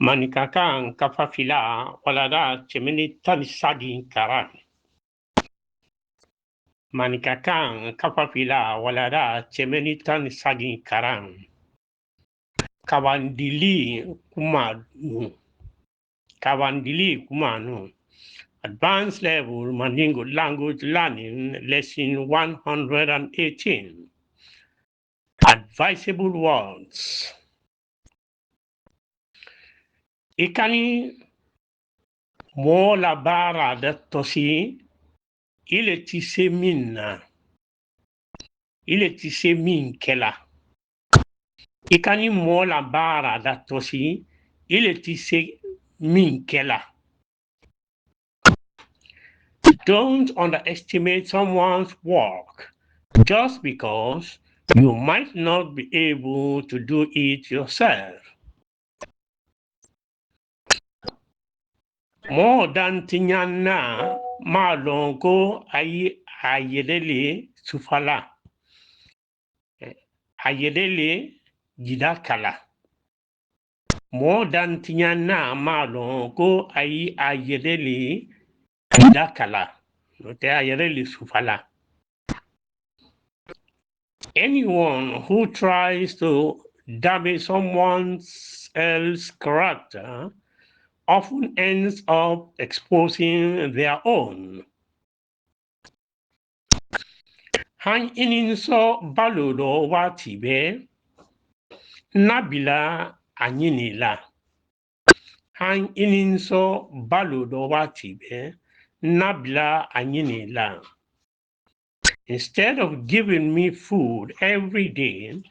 Maninka kan kafafila walada cemeni tan sadin karan. Maninka kan kafafila walada cemeni tan sadin karan. Kawandili kumanu. Advanced level Mandingo language learning lesson 118. Advisable words. Ikani mo la bara de tosi il est tissé min kela. Ikani mo la bara da tosi il est tissé min kela. Don't underestimate someone's work just because you might not be able to do it yourself. More than tinyana malongo ayedele sufala. Ayedele jidakala. More than tinyana malongo ayedele jidakala. Note ayedele sufala. Anyone who tries to damage someone else's character often ends up exposing their own. Han ininso baludo watibe nabila anyinila. Han ininso baludo watibe nabila anyinila. Instead of giving me food every day,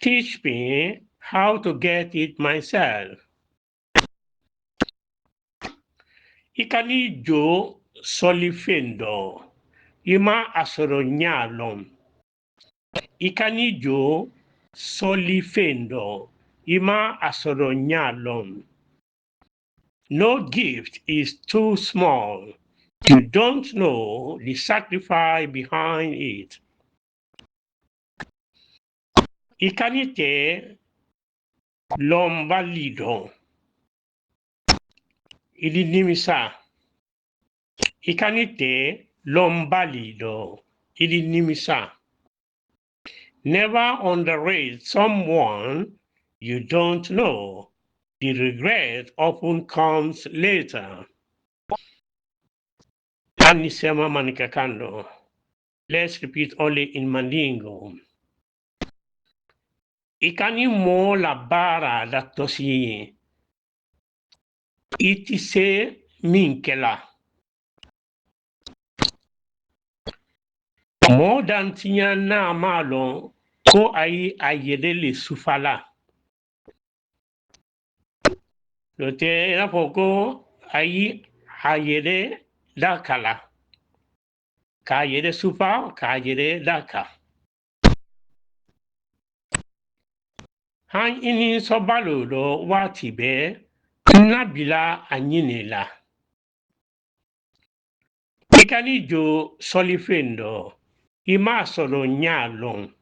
teach me how to get it myself. Ikani jo solifendo. Ima asoro nyalom. Ikani jo solifendo. Ima asoro nyalom. No gift is too small. You don't know the sacrifice behind it. Ikani te lombalido. Ili nimisa. Ikani te lombalido. Ili nimisa. Never underrate someone you don't know. The regret often comes later. Anisema Maninka kando. Let's repeat only in Mandingo. Ikani mo la bara da tosi. Iti se minkela. Mo dan tinya na malo ko ayedele sufala. Note na poko ayede dakala. Ka ayede sufa, ka ayede daka. Han ini sobaludo watibe nabila anyinela. Ikani jo solifendo. Ima soro nyalong.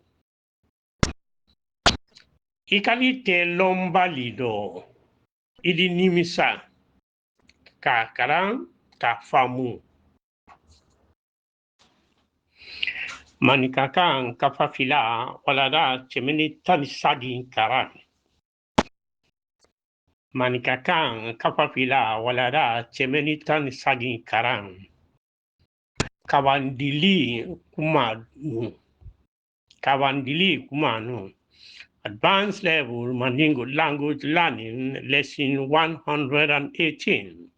Ikani te lombalido. Idi nimisa. Ka karan, ka famu. Maninka kan kafafila walada cemeni tan sadin karan. Maninka kan kafafila walada cemeni tan sadin karan. Kawandili kumanu. Advanced level Mandingo language learning lesson 118.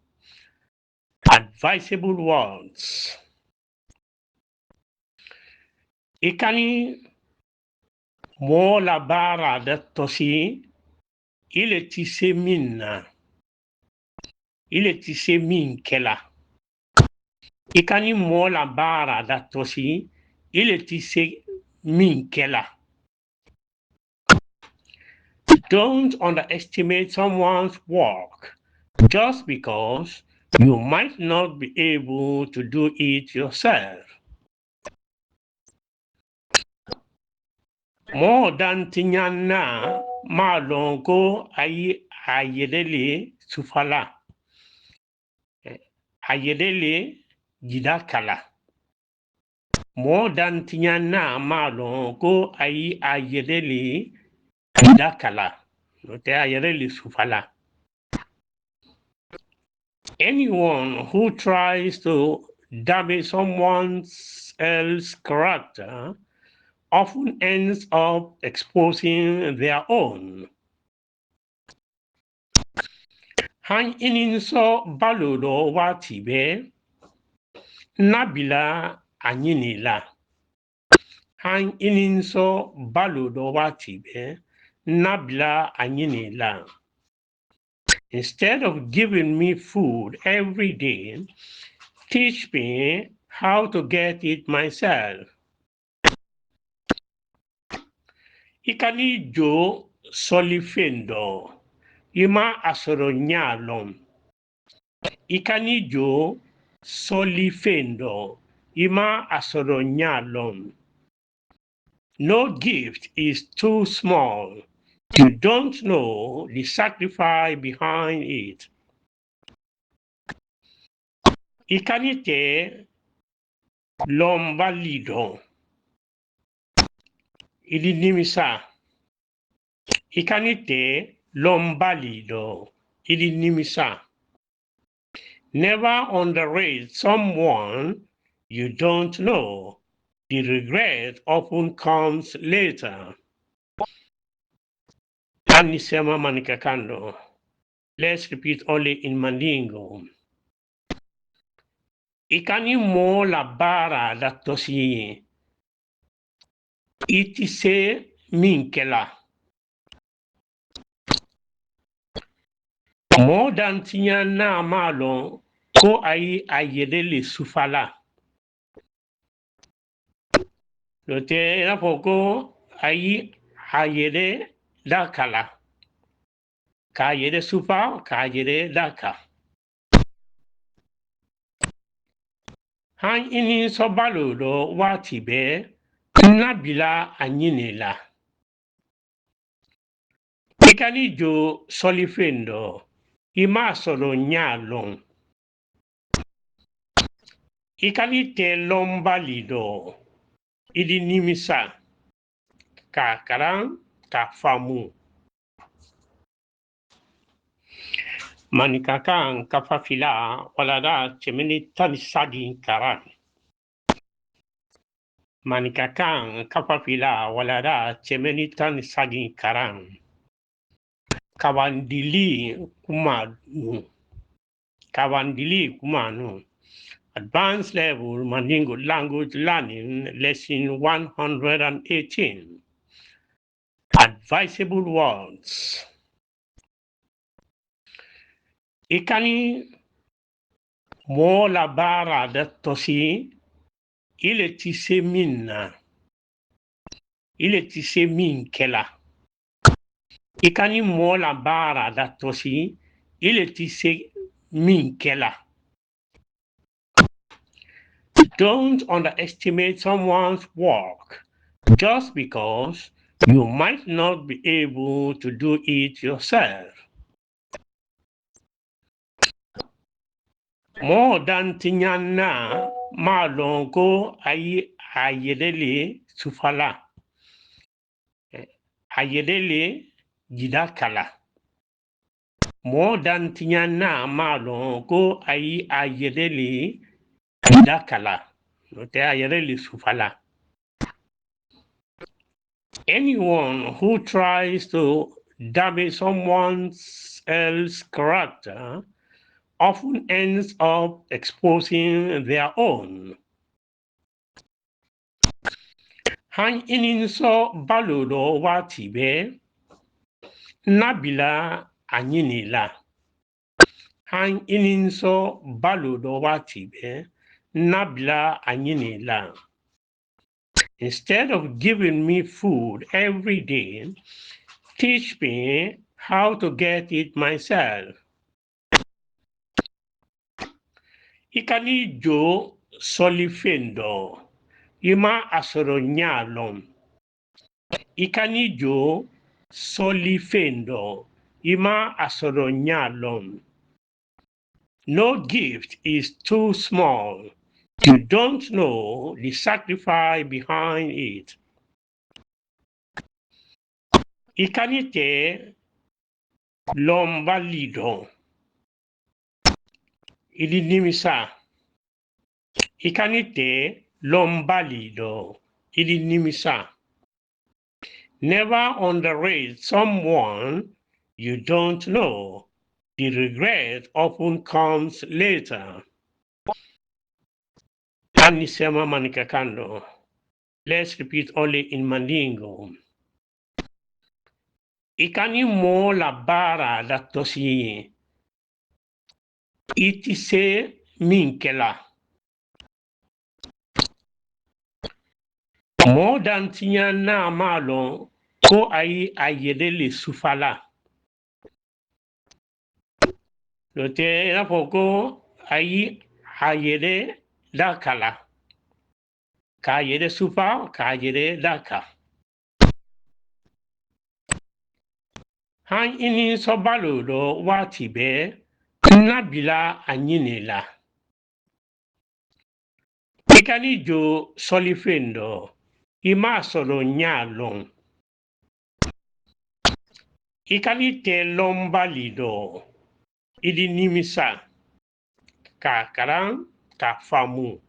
Advisable words. Ikani mo la bara de tosi il est tissé min kela. Ikani mo la bara da tosi il est tissé min kela. Don't underestimate someone's work just because you might not be able to do it yourself. More than tinyana malongo ayi ayedele sufala. Ayedele jidakala. More than tinyana malongo ayi ayedele jidakala. Note ayedele sufala. Anyone who tries to damage someone else's character often ends up exposing their own. Han ininso baludo watibe nabila anyinila. Han ininso baludo watibe nabila anyinila. Instead of giving me food every day, teach me how to get it myself. Ikani jo solifendo. Ima asoro nyalom. Ikani jo solifendo. Ima asoro nyalom. No gift is too small. You don't know the sacrifice behind it. Ikanite lombalido. Ilinimisa. Ikanite lombalido. Ilinimisa. Never underrate someone you don't know. The regret often comes later. Anisema Maninka Kando. Let's repeat only in Mandingo. Ikani mo la bara da tosi. Itise minkela. More than tinya na malo ko ayi ayedele sufala. Lote na poko ayi ayede dakala. Ka ayede sufa, ka ayede daka. Han ini sobaludo watibe nabila anyinela. Ikani jo solifendo. Ima soro nyalong. Ikani te lombalido. Idi nimisa. Ka karang ka famu. Maninka kan kafafila walada chemeni tanisagi karan. Maninka kan kafafila walada chemeni tanisagi karan. Kawandili kumanu. Kawandili kumanu. Advanced level Mandingo language learning lesson 118. Advisable words. Ikani mo la bara de tosi il est tissé minna. Il est tissé min kela. Ikani mo la bara da tosi il est tissé min kela. Don't underestimate someone's work just because you might not be able to do it yourself. More than tinyana malongo ayi ayedele sufala. Ayedele jidakala. More than tinyana malongo ayi ayedele jidakala. Note ayedele sufala. Anyone who tries to damage someone else's character often ends up exposing their own. Han ininso baludo watibe nabila anyinila. Han ininso baludo watibe nabila anyinila. Instead of giving me food every day, teach me how to get it myself. Ikani jo solifendo. Ima asoro nyalom. Ikani jo solifendo, ima asoronyalon. No gift is too small. You don't know the sacrifice behind it. Ikanite lombalido. Ilinimisa. Ikanite lombalido. Ilinimisa. Never underrate someone you don't know. The regret often comes later. Anisema Maninka Kando. Let's repeat only in Mandingo. Ikani mo la bara da tosi. Iti se minkela. Mo dan tinya na malo ko ayi ayede le sufala. Lote na poko ayi ayede dakala. Ka yede sufa, ka yede daka. Han ini sobalo do wati be nabila anyinela. Ikani jo solifendo. Ima soro nyalon. Ikani te lombalido. Idi nimisa. Ka karan ka famu.